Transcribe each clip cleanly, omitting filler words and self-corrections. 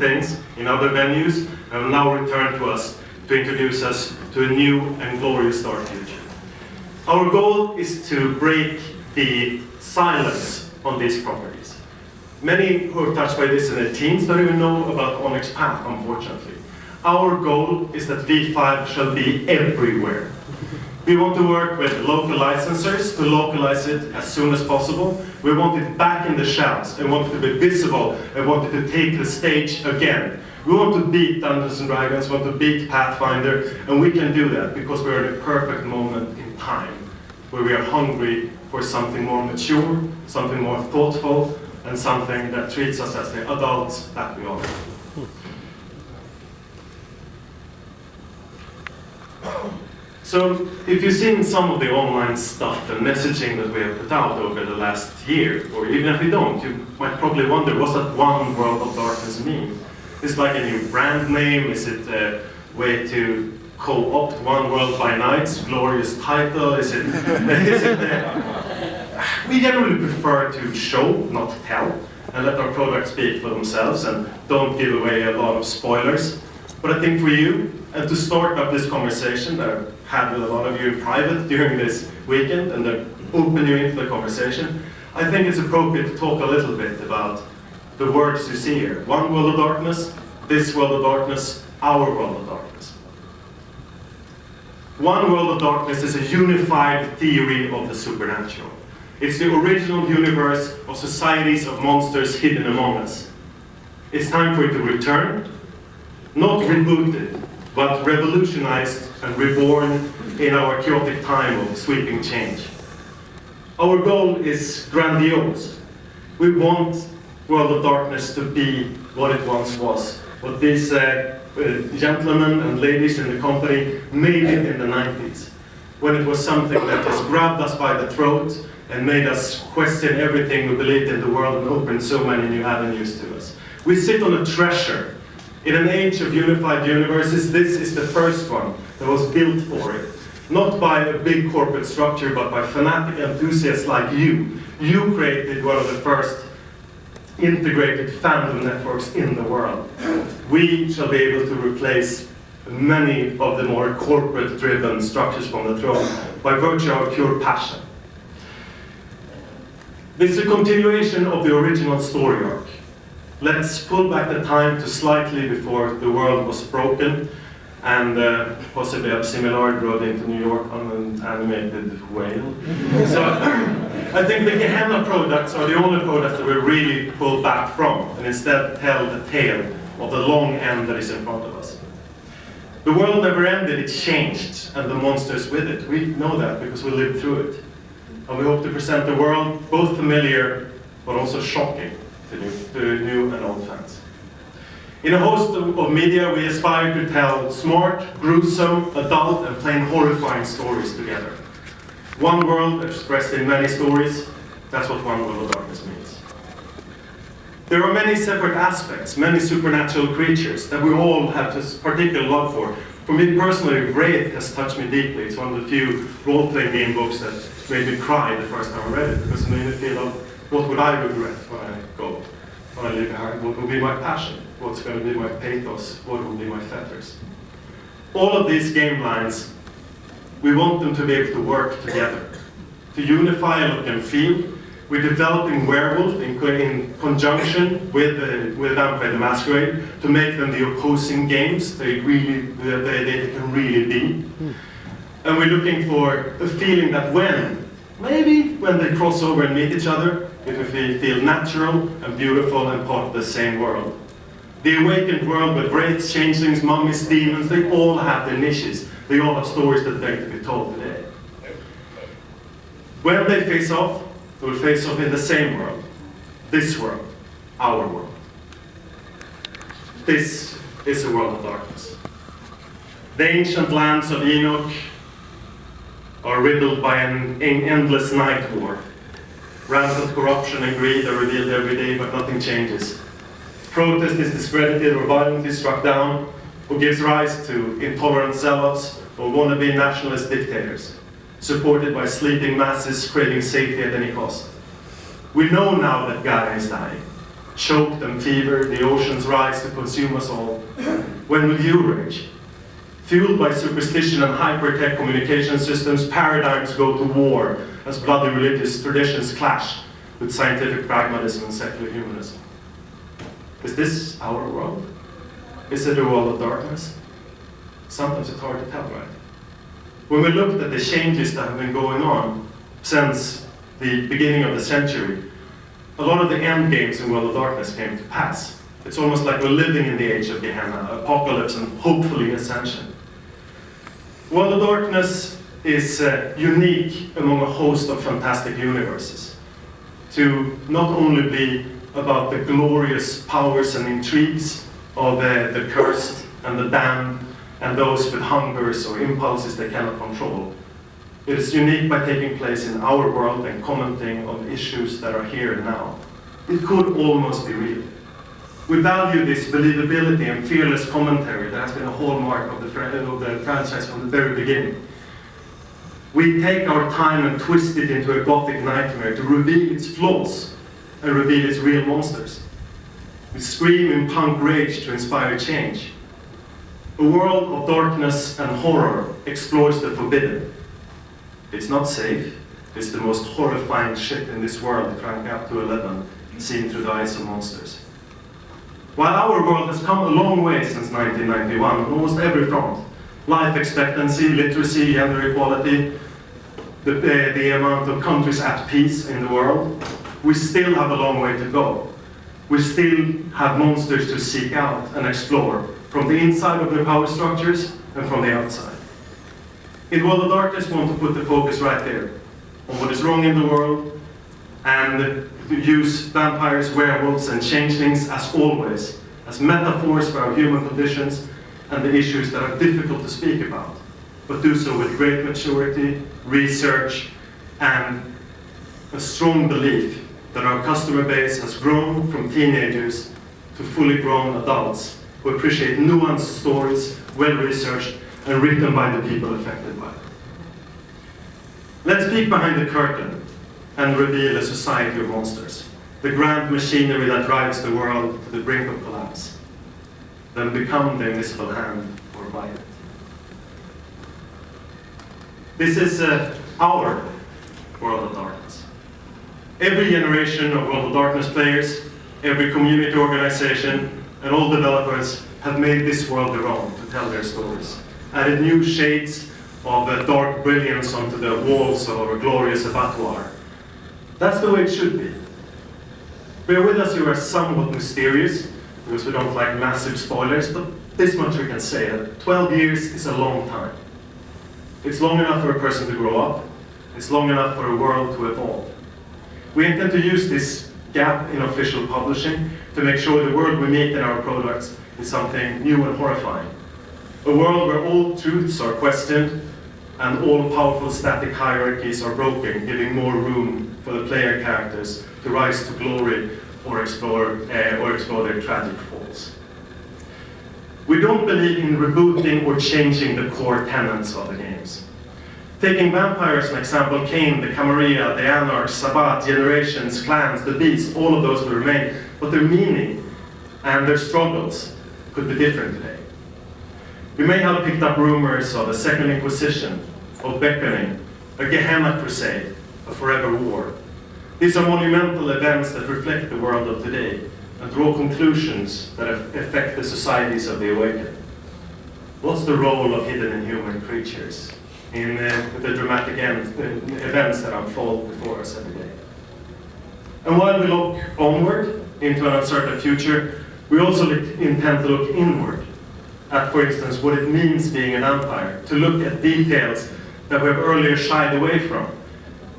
things in other venues and will now return to us to introduce us to a new and glorious dark future. Our goal is to break the silence on these properties. Many who are touched by this in their teens don't even know about Onyx Path, unfortunately. Our goal is that V5 shall be everywhere. We want to work with local licensors to localize it as soon as possible. We want it back in the shelves and want it to be visible and want it to take the stage again. We want to beat Dungeons & Dragons, we want to beat Pathfinder, and we can do that because we're in a perfect moment in time where we are hungry for something more mature, something more thoughtful, and something that treats us as the adults that we are. So, if you've seen some of the online stuff and messaging that we have put out over the last year, or even if you don't, you might probably wonder, what's that one world of darkness mean? Is it like a new brand name? Is it a way to co-opt One World by Night's glorious title? Is it we generally prefer to show, not tell, and let our products speak for themselves and don't give away a lot of spoilers. But I think for you, and to start up this conversation that I've had with a lot of you in private during this weekend and to open you into the conversation, I think it's appropriate to talk a little bit about the words you see here. One world of darkness, this world of darkness, our world of darkness. One world of darkness is a unified theory of the supernatural. It's the original universe of societies of monsters hidden among us. It's time for it to return, not rebooted, but revolutionized and reborn in our chaotic time of sweeping change. Our goal is grandiose. We want World of Darkness to be what it once was. What these gentlemen and ladies in the company made it in the 90s, when it was something that just grabbed us by the throat and made us question everything we believed in the world and opened so many new avenues to us. We sit on a treasure. In an age of unified universes, this is the first one that was built for it. Not by a big corporate structure, but by fanatic enthusiasts like you. You created one of the first integrated fandom networks in the world. We shall be able to replace many of the more corporate-driven structures from the throne by virtue of pure passion. This is a continuation of the original story arc. Let's pull back the time to slightly before the world was broken and possibly Absimilard rode into New York on an animated whale. So I think the Gehenna products are the only products that we really pull back from and instead tell the tale of the long end that is in front of us. The world never ended, it changed, and the monsters with it. We know that because we lived through it. And we hope to present the world both familiar but also shocking to new and old fans. In a host of media, we aspire to tell smart, gruesome, adult, and plain horrifying stories together. One world expressed in many stories, that's what One World of Darkness means. There are many separate aspects, many supernatural creatures that we all have this particular love for. For me personally, Wraith has touched me deeply. It's one of the few role-playing game books that made me cry the first time I read it, because it made me feel, what would I regret when I go? When I leave behind? What will be my passion? What's going to be my pathos? What will be my fetters? All of these game lines, we want them to be able to work together. To unify look and feel. We're developing Werewolf in conjunction with Vampire the Masquerade to make them the opposing games they can really be. And we're looking for a feeling that maybe when they cross over and meet each other, it will feel natural and beautiful and part of the same world. The awakened world with wraiths, changelings, mummies, demons, they all have their niches. They all have stories that beg to be told today. When they face off, they will face off in the same world. This world, our world. This is a world of darkness. The ancient lands of Enoch are riddled by an endless night war. Rampant corruption and greed are revealed every day, but nothing changes. Protest is discredited or violently struck down, or gives rise to intolerant zealots or wannabe nationalist dictators, supported by sleeping masses craving safety at any cost. We know now that Gaia is dying. choked and fevered, the oceans rise to consume us all. When will you rage? Fueled by superstition and hyper-tech communication systems, paradigms go to war as bloody religious traditions clash with scientific pragmatism and secular humanism. Is this our world? Is it a world of darkness? Sometimes it's hard to tell, right? When we looked at the changes that have been going on since the beginning of the century, a lot of the end games in World of Darkness came to pass. It's almost like we're living in the age of Gehenna, apocalypse, and hopefully ascension. World of Darkness is unique among a host of fantastic universes. To not only be about the glorious powers and intrigues of the cursed and the damned and those with hungers or impulses they cannot control. It is unique by taking place in our world and commenting on issues that are here and now. It could almost be real. We value this believability and fearless commentary that has been a hallmark of the franchise from the very beginning. We take our time and twist it into a gothic nightmare to reveal its flaws and reveal its real monsters. We scream in punk rage to inspire change. A world of darkness and horror explores the forbidden. It's not safe. It's the most horrifying shit in this world, cranked up to 11, seen through the eyes of monsters. While our world has come a long way since 1991 on almost every front, life expectancy, literacy, gender equality, the amount of countries at peace in the world, we still have a long way to go. We still have monsters to seek out and explore, from the inside of their power structures and from the outside. In World of Darkness, we want to put the focus right there, on what is wrong in the world, and use vampires, werewolves, and changelings as always, as metaphors for our human conditions and the issues that are difficult to speak about, but do so with great maturity, research, and a strong belief that our customer base has grown from teenagers to fully grown adults who appreciate nuanced stories, well-researched, and written by the people affected by them. Let's peek behind the curtain and reveal a society of monsters, the grand machinery that drives the world to the brink of collapse, then become the invisible hand or by it. This is our World of Darkness. Every generation of World of Darkness players, every community organization, and all developers have made this world their own to tell their stories, added new shades of dark brilliance onto the walls of our glorious abattoir. That's the way it should be. Bear with us, you are somewhat mysterious, because we don't like massive spoilers, but this much we can say, that 12 years is a long time. It's long enough for a person to grow up. It's long enough for a world to evolve. We intend to use this gap in official publishing to make sure the world we meet in our products is something new and horrifying. A world where all truths are questioned and all powerful static hierarchies are broken, giving more room for the player characters to rise to glory or explore their tragic falls. We don't believe in rebooting or changing the core tenets of the games. Taking vampires as an example, Cain, the Camarilla, the Anarchs, Sabbath, Generations, Clans, the Beast, all of those will remain, but their meaning and their struggles could be different today. We may have picked up rumors of a Second Inquisition, of Beckoning, a Gehenna Crusade, a forever war. These are monumental events that reflect the world of today and draw conclusions that affect the societies of the awakened. What's the role of hidden and human creatures in the dramatic events that unfold before us every day? And while we look onward into an uncertain future, we also intend to look inward at, for instance, what it means being an vampire, to look at details that we have earlier shied away from,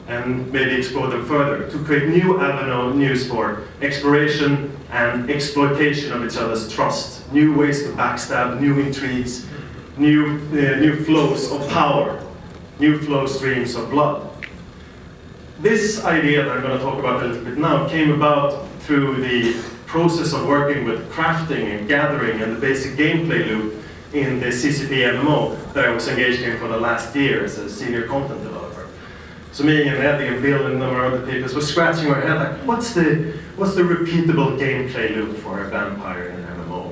and maybe explore them further, to create new avenues for exploration and exploitation of each other's trust, new ways to backstab, new intrigues, new flows of power, new flow streams of blood. This idea that I'm going to talk about a little bit now came about through the process of working with crafting and gathering and the basic gameplay loop in the CCP MMO that I was engaged in for the last year as a senior content developer. So me and Eddie and Bill and a number of other people were scratching our head like, what's the what's the repeatable gameplay loop for a vampire in an MMO?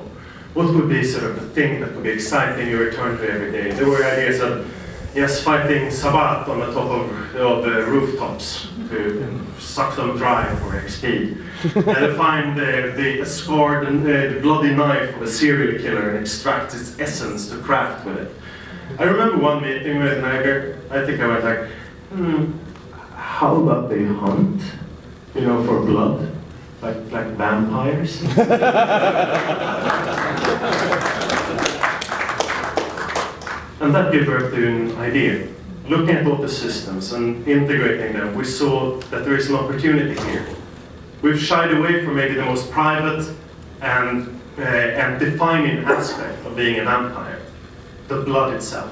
What would be sort of the thing that would be exciting you return to every day? There were ideas of, yes, fighting Sabbat on the top of the rooftops to suck them dry for XP. And to find the scarred and the bloody knife of a serial killer and extract its essence to craft with it. I remember one meeting with Niger. I think I went like, how about they hunt? You know, for blood? Like vampires? And that gave birth to an idea. Looking at all the systems and integrating them, we saw that there is an opportunity here. We've shied away from maybe the most private and defining aspect of being a vampire, the blood itself.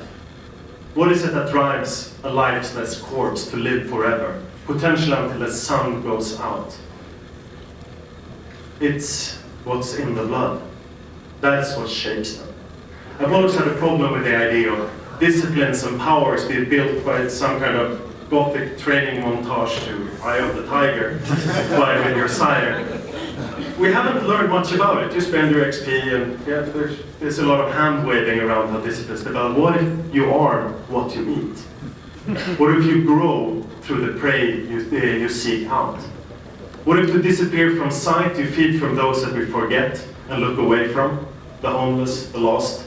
What is it that drives a lifeless corpse to live forever, potentially until the sun goes out? It's what's in the blood. That's what shapes them. I've always had a problem with the idea of disciplines and powers being built by some kind of Gothic training montage to Eye of the Tiger by with your sire. We haven't learned much about it. You spend your XP and yeah, there's a lot of hand-waving around how disciplines develop. What if you are what you eat? What if you grow through the prey you seek out? What if to disappear from sight you feed from those that we forget and look away from? The homeless, the lost?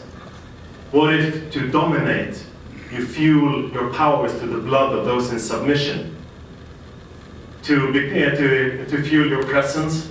What if to dominate you fuel your powers to the blood of those in submission? To fuel your presence